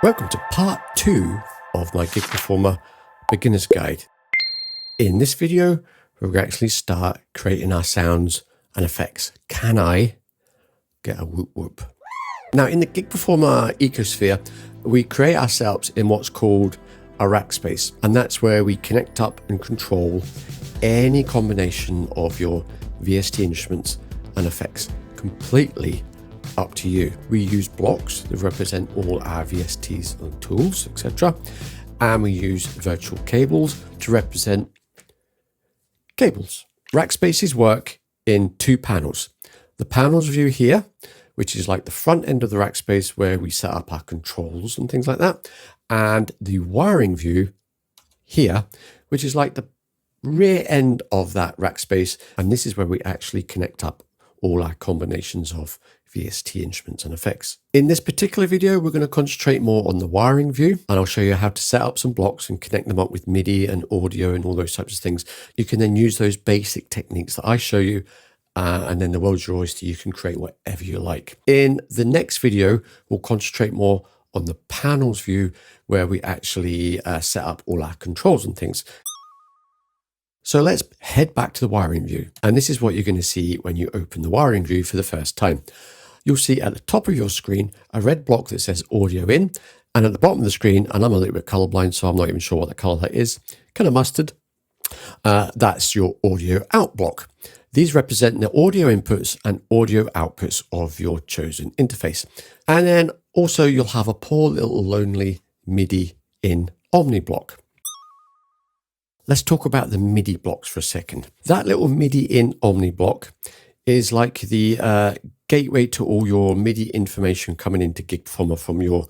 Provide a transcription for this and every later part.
Welcome to part 2 of my Gig Performer Beginner's Guide. In this video, we're going to actually start creating our sounds and effects. Can I get a whoop whoop? Now, in the Gig Performer ecosphere, we create our setups in what's called a RACKSPACE, and that's where we connect up and control any combination of your VST instruments and effects completely up to you. We use blocks that represent all our VSTs and tools, etc. And we use virtual cables to represent cables. RACKSPACEs work in 2 panels. The panels view here, which is like the front end of the RACKSPACE where we set up our controls and things like that. And the wiring view here, which is like the rear end of that RACKSPACE. And this is where we actually connect up all our combinations of VST instruments and effects. In this particular video, we're going to concentrate more on the wiring view, and I'll show you how to set up some blocks and connect them up with MIDI and audio and all those types of things. You can then use those basic techniques that I show you, and then the world's your oyster. You can create whatever you like. In the next video, we'll concentrate more on the panels view, where we actually set up all our controls and things. So let's head back to the wiring view. And this is what you're going to see when you open the wiring view for the first time. You'll see at the top of your screen a red block that says audio in, and at the bottom of the screen, and I'm a little bit colorblind, so I'm not even sure what the color that is, kind of mustard, that's your audio out block. These represent the audio inputs and audio outputs of your chosen interface. And then also you'll have a poor little lonely MIDI in Omni block. Let's talk about the MIDI blocks for a second. That little MIDI in Omni block is like the gateway to all your MIDI information coming into Gig Performer from your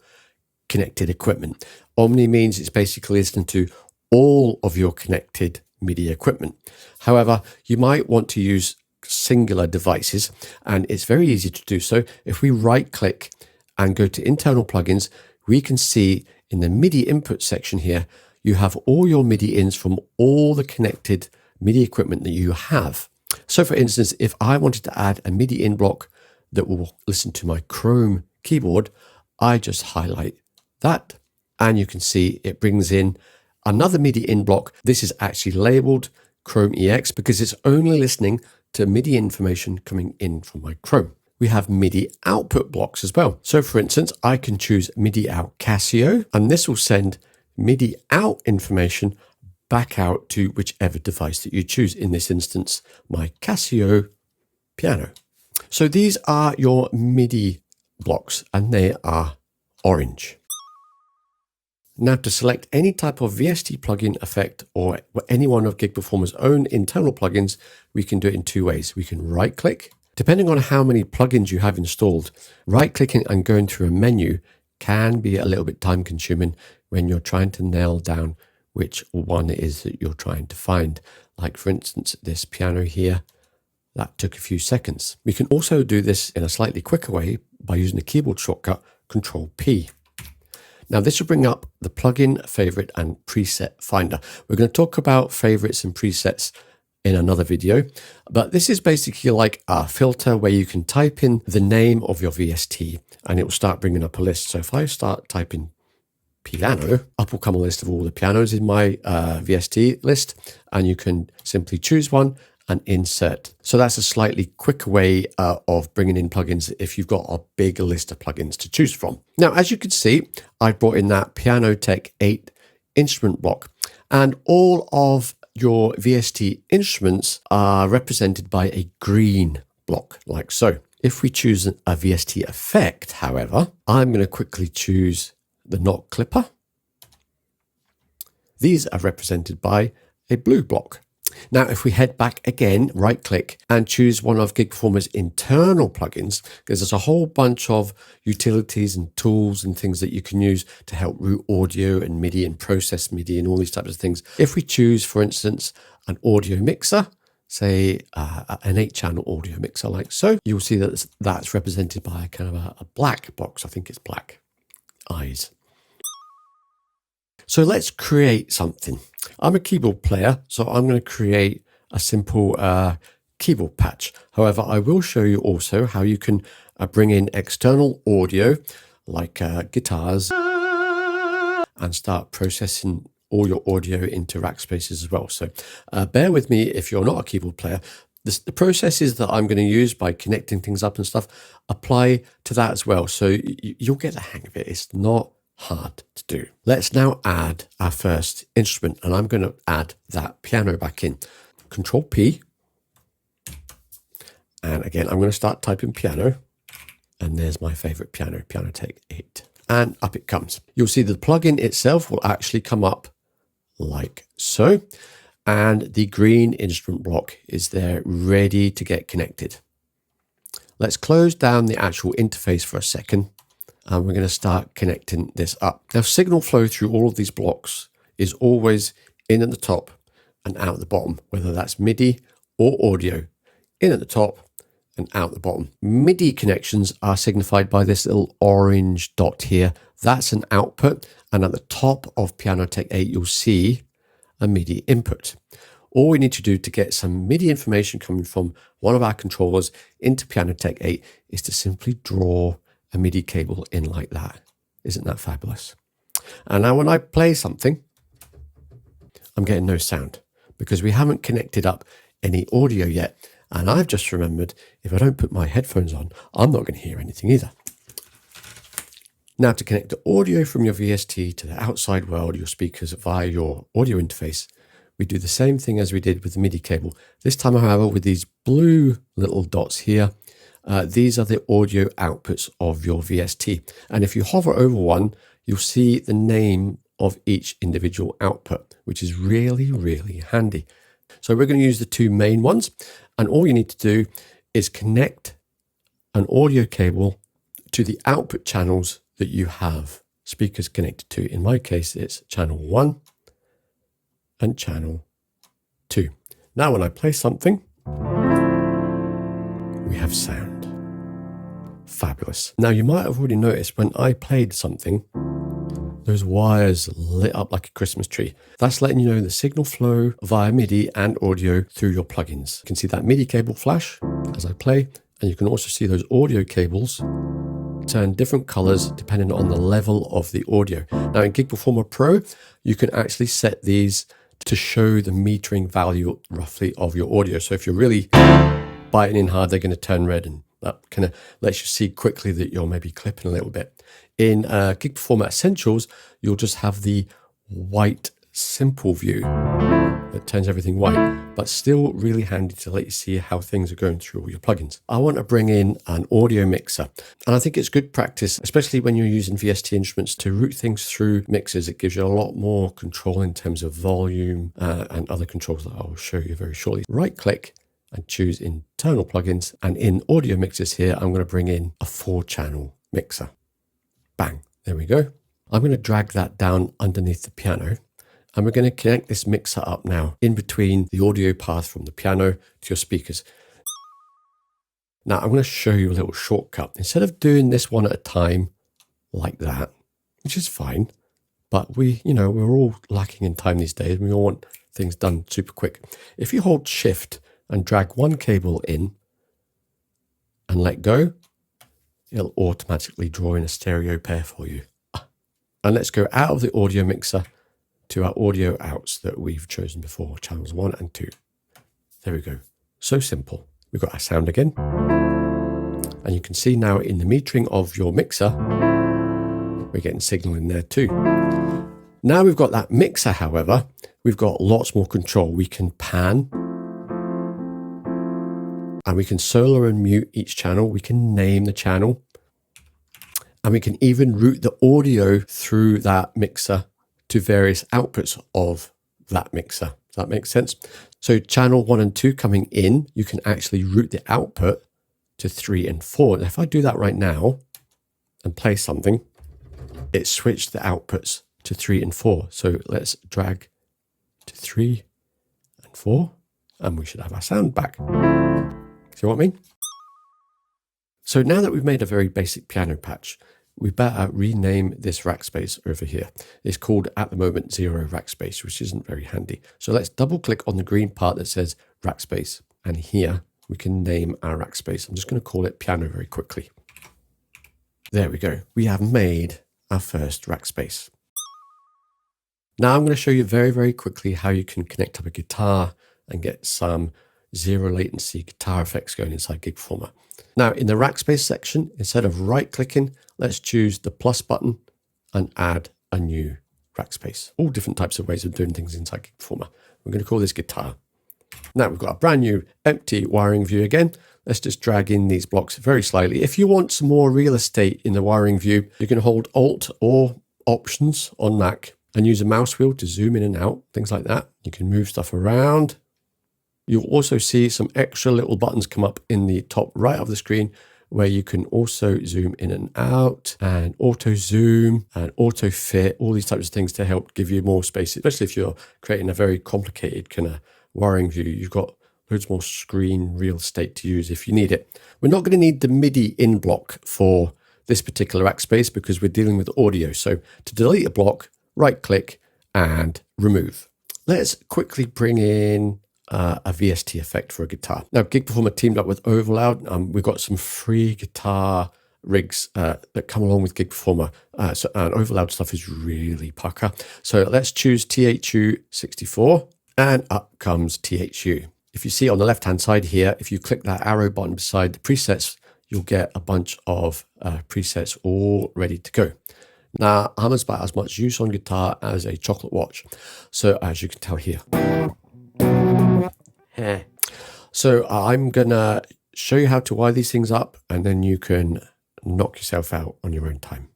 connected equipment. Omni means it's basically listening to all of your connected MIDI equipment. However, you might want to use singular devices, and it's very easy to do so. If we right click and go to internal plugins, we can see in the MIDI input section here, you have all your MIDI ins from all the connected MIDI equipment that you have. So for instance, if I wanted to add a MIDI in block that will listen to my Chrome keyboard, I just highlight that, and you can see it brings in another MIDI in block. This is actually labeled Chrome EX because it's only listening to MIDI information coming in from my Chrome. We have MIDI output blocks as well. So for instance, I can choose MIDI out Casio, and this will send MIDI out information back out to whichever device that you choose. In this instance, my Casio piano. So these are your MIDI blocks, and they are orange. Now, to select any type of VST plugin effect or any one of Gig Performer's own internal plugins, we can do it in 2 ways. We can right click. Depending on how many plugins you have installed, right clicking and going through a menu can be a little bit time consuming when you're trying to nail down which one it is that you're trying to find. Like for instance, this piano here, that took a few seconds. We can also do this in a slightly quicker way by using the keyboard shortcut Control P. Now this will bring up the plugin, favorite and preset finder. We're going to talk about favorites and presets in another video, but this is basically like a filter where you can type in the name of your VST and it will start bringing up a list. So if I start typing piano, up will come a list of all the pianos in my VST list, and you can simply choose one and insert. So that's a slightly quicker way of bringing in plugins if you've got a big list of plugins to choose from. Now, as you can see, I brought in that Piano Tech 8 instrument block, and all of your VST instruments are represented by a green block, like so. If we choose a VST effect, however, I'm going to quickly choose the knot clipper. These are represented by a blue block. Now, if we head back again, right click and choose one of Gig Performer's internal plugins, because there's a whole bunch of utilities and tools and things that you can use to help route audio and MIDI and process MIDI and all these types of things. If we choose, for instance, an audio mixer, say an 8-channel audio mixer like so, you'll see that that's represented by kind of a black box. I think it's black. Eyes. So let's create something. I'm a keyboard player, so I'm going to create a simple keyboard patch. However, I will show you also how you can bring in external audio like guitars and start processing all your audio into RACKSPACEs as well. So bear with me if you're not a keyboard player. The processes that I'm going to use by connecting things up and stuff apply to that as well. So you'll get the hang of it. It's not hard to do. Let's now add our first instrument, and I'm going to add that piano back in. Control P. And again, I'm going to start typing piano. And there's my favorite piano, Piano-Tech 8. And up it comes. You'll see the plugin itself will actually come up like so. And the green instrument block is there ready to get connected. Let's close down the actual interface for a second. And we're going to start connecting this up. Now, signal flow through all of these blocks is always in at the top and out the bottom, whether that's MIDI or audio. In at the top and out the bottom. MIDI connections are signified by this little orange dot here. That's an output. And at the top of Piano-Tech 8, you'll see a MIDI input. All we need to do to get some MIDI information coming from one of our controllers into Piano-Tech 8 is to simply draw a MIDI cable in like that. Isn't that fabulous? And now when I play something, I'm getting no sound because we haven't connected up any audio yet. And I've just remembered, if I don't put my headphones on, I'm not going to hear anything either. Now, to connect the audio from your VST to the outside world, your speakers via your audio interface, we do the same thing as we did with the MIDI cable. This time, however, with these blue little dots here, these are the audio outputs of your VST. And if you hover over one, you'll see the name of each individual output, which is really, really handy. So we're going to use the two main ones. And all you need to do is connect an audio cable to the output channels that you have speakers connected to. In my case, it's channel 1 and channel 2. Now, when I play something, we have sound. Fabulous. Now, you might have already noticed when I played something, those wires lit up like a Christmas tree. That's letting you know the signal flow via MIDI and audio through your plugins. You can see that MIDI cable flash as I play, and you can also see those audio cables turn different colors depending on the level of the audio. Now in Gig Performer Pro, you can actually set these to show the metering value roughly of your audio. So if you're really biting in hard, they're going to turn red, and that kind of lets you see quickly that you're maybe clipping a little bit. In Gig Performer Essentials, you'll just have the white simple view that turns everything white, but still really handy to let you see how things are going through all your plugins. I want to bring in an audio mixer, and I think it's good practice, especially when you're using VST instruments, to route things through mixers. It gives you a lot more control in terms of volume and other controls that I will show you very shortly. Right click and choose internal plugins, and in audio mixers here, I'm going to bring in a 4-channel mixer. Bang, there we go. I'm going to drag that down underneath the piano, and we're going to connect this mixer up now in between the audio path from the piano to your speakers. Now I'm going to show you a little shortcut. Instead of doing this one at a time like that, which is fine, but we're all lacking in time these days. We all want things done super quick. If you hold Shift and drag one cable in and let go, it'll automatically draw in a stereo pair for you. And let's go out of the audio mixer to our audio outs that we've chosen before, channels 1 and 2. There we go. So simple. We've got our sound again. And you can see now in the metering of your mixer, we're getting signal in there too. Now we've got that mixer, however, we've got lots more control. We can pan, and we can solo and mute each channel. We can name the channel, and we can even route the audio through that mixer to various outputs of that mixer. Does that make sense? So channel 1 and 2 coming in, you can actually route the output to 3 and 4. And if I do that right now and play something, it switched the outputs to 3 and 4. So let's drag to 3 and 4, and we should have our sound back. See what I mean? So now that we've made a very basic piano patch, we better rename this RACKSPACE over here. It's called, at the moment, 0 RACKSPACE, which isn't very handy. So let's double click on the green part that says RACKSPACE. And here we can name our RACKSPACE. I'm just going to call it piano very quickly. There we go. We have made our first RACKSPACE. Now I'm going to show you very, very quickly how you can connect up a guitar and get some zero latency guitar effects going inside Gig Performer. Now in the RACKSPACE section, instead of right clicking, let's choose the plus button and add a new RACKSPACE. All different types of ways of doing things inside Gig Performer. We're going to call this guitar. Now we've got a brand new empty wiring view again. Let's just drag in these blocks very slightly. If you want some more real estate in the wiring view, you can hold Alt or Options on Mac and use a mouse wheel to zoom in and out, things like that. You can move stuff around. You'll also see some extra little buttons come up in the top right of the screen where you can also zoom in and out and auto zoom and auto fit, all these types of things to help give you more space, especially if you're creating a very complicated kind of wiring view. You've got loads more screen real estate to use if you need it. We're not going to need the MIDI in block for this particular RACKSPACE because we're dealing with audio. So to delete a block, right click and remove. Let's quickly bring in a VST effect for a guitar. Now Gig Performer teamed up with Overloud. We've got some free guitar rigs that come along with Gig Performer. And Overloud stuff is really pucker. So let's choose THU 64 and up comes THU. If you see on the left hand side here, if you click that arrow button beside the presets, you'll get a bunch of presets all ready to go. Now, Hammer's about as much use on guitar as a chocolate watch. So as you can tell here. So I'm going to show you how to wire these things up and then you can knock yourself out on your own time.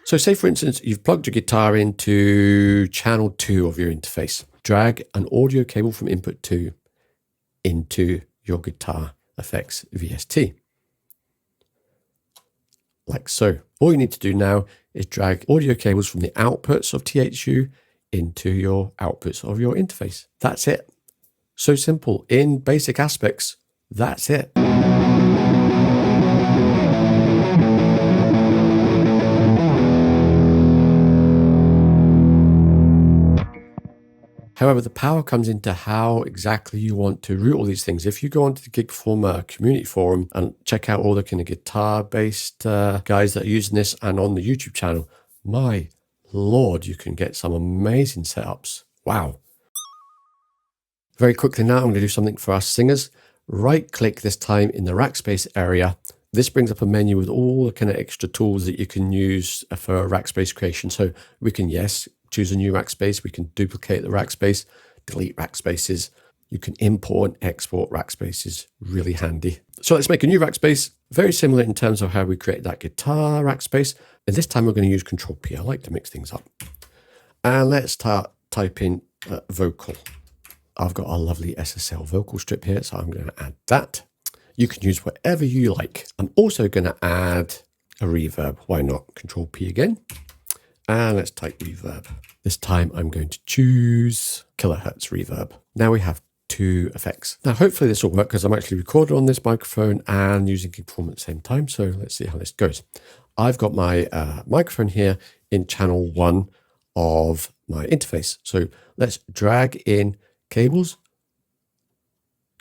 So say for instance, you've plugged your guitar into channel 2 of your interface. Drag an audio cable from input 2 into your guitar effects VST. Like so. All you need to do now is drag audio cables from the outputs of THU into your outputs of your interface. That's it. So simple. In basic aspects, that's it. However, the power comes into how exactly you want to route all these things. If you go onto the Gig Performer community forum and check out all the kind of guitar-based guys that are using this and on the YouTube channel, my Lord, you can get some amazing setups. Wow. Very quickly now, I'm going to do something for us singers. Right-click this time in the RACKSPACE area. This brings up a menu with all the kind of extra tools that you can use for RACKSPACE creation. So we can, yes, choose a new RACKSPACE. We can duplicate the RACKSPACE, delete RACKSPACEs. You can import and export RACKSPACEs, really handy. So let's make a new RACKSPACE, very similar in terms of how we create that guitar RACKSPACE. And this time we're going to use Control P. I like to mix things up. And let's start typing vocal. I've got a lovely SSL vocal strip here, so I'm going to add that. You can use whatever you like. I'm also going to add a reverb. Why not? Control P again. And let's type reverb. This time I'm going to choose kilohertz reverb. Now we have 2 effects. Now hopefully this will work because I'm actually recording on this microphone and using Gig Performer at the same time. So let's see how this goes. I've got my microphone here in channel 1 of my interface. So let's drag in cables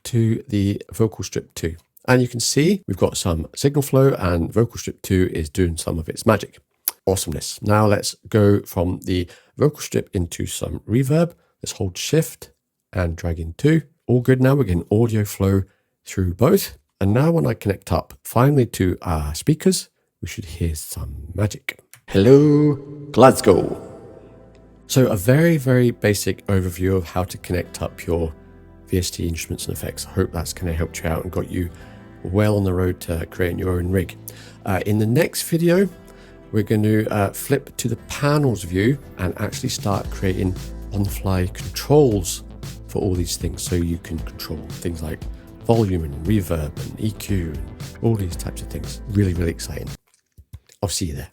to the vocal strip 2. And you can see we've got some signal flow and vocal strip 2 is doing some of its magic. Awesomeness. Now let's go from the vocal strip into some reverb. Let's hold shift and drag in 2. All good now. We're getting audio flow through both. And now when I connect up finally to our speakers, we should hear some magic. Hello, Glasgow. So a very, very basic overview of how to connect up your VST instruments and effects. I hope that's kind of helped you out and got you well on the road to creating your own rig. In the next video, we're going to flip to the panels view and actually start creating on-the-fly controls for all these things. So you can control things like volume and reverb and EQ and all these types of things. Really, really exciting. I'll see you there.